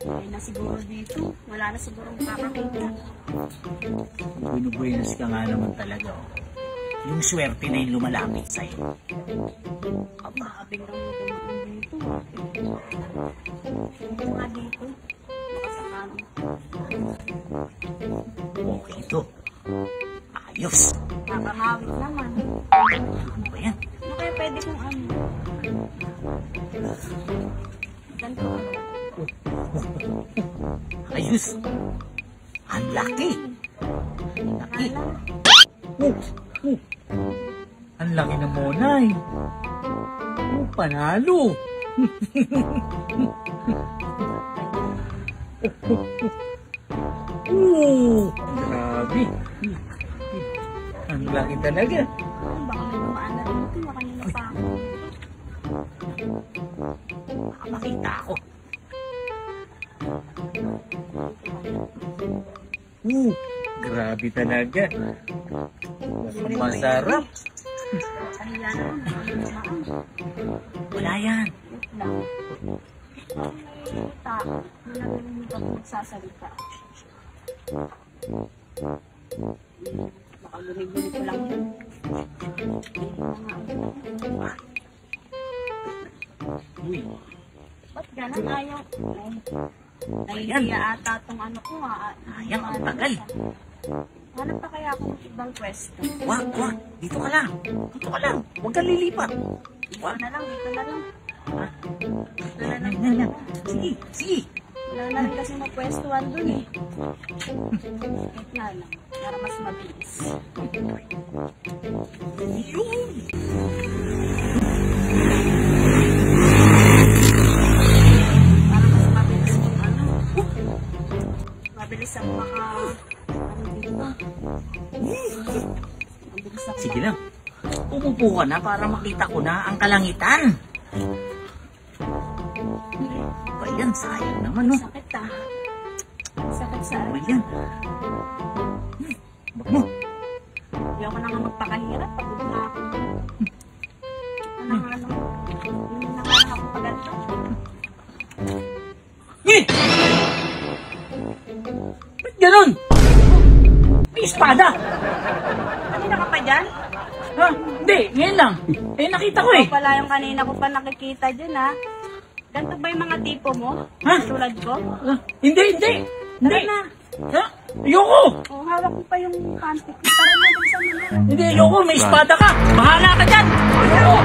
Ay na siguro dito. Wala na siguro makakakita. Binubuenas ka nga naman talaga. Yung swerte na yung lumalapit sa'yo. Abing lang mo dumaan dito. Ito nga dito. Makasakami. Okay ito. Ayos. Nakangawit naman. Ano ba yan? Ano kaya pwede kong ano? Ganito. Ayos. Ang laki. Ang laki. Ang laki ng monay. Panalo. Grabe. Ang laki talaga. Baka may dumaan na dito. Kanina pa ako. Baka makita ako. Grabe talaga. Masarap. Kanina naman. Wala yan. Tao. Hindi ka magsasalita. Baka gunig-gunig ko lang yun. Uy. Ba't gano'n ayaw? Nahihiya ata itong ano ko ha. Ayang, ang tagal. Hanap pa kaya akong ibang pwesto? Wag. Dito ka lang. Dito ka lang. Huwag kang lilipat. Dito na lang. Dito na lang. Sige. Wala na rin kasi mapwestuhan dun eh. Wait na lang. Para mas mabilis. Yun. Para mas mabilis yung ano. Mabilis ang maka... Ano dito? Mabilis ako. Sige lang. Umupo ka na para makita ko na ang kalangitan. Ba yan, sayang naman, no? Sakit ah. Sakit sa Ba yan? Bak mo. Hindi ako na nga magpakahirap. Pagod na ako. Ano nga ano? Hindi na nga ako paganto. Ba't ganun? May espada! Kanina ka pa dyan? Ha? Hindi, ngayon lang. Eh, nakita ko eh. Ikaw pala yung kanina ko pa nakikita dyan ha. Ganito ba yung mga tipo mo? Ha? Tulad ko? Hindi. Tara na. Ha? Ayoko! O, hawak ko pa yung panty ko. Tara na dun sa mga. Hindi, ayoko. May espada ka. Bahala ka dyan. Ayoko.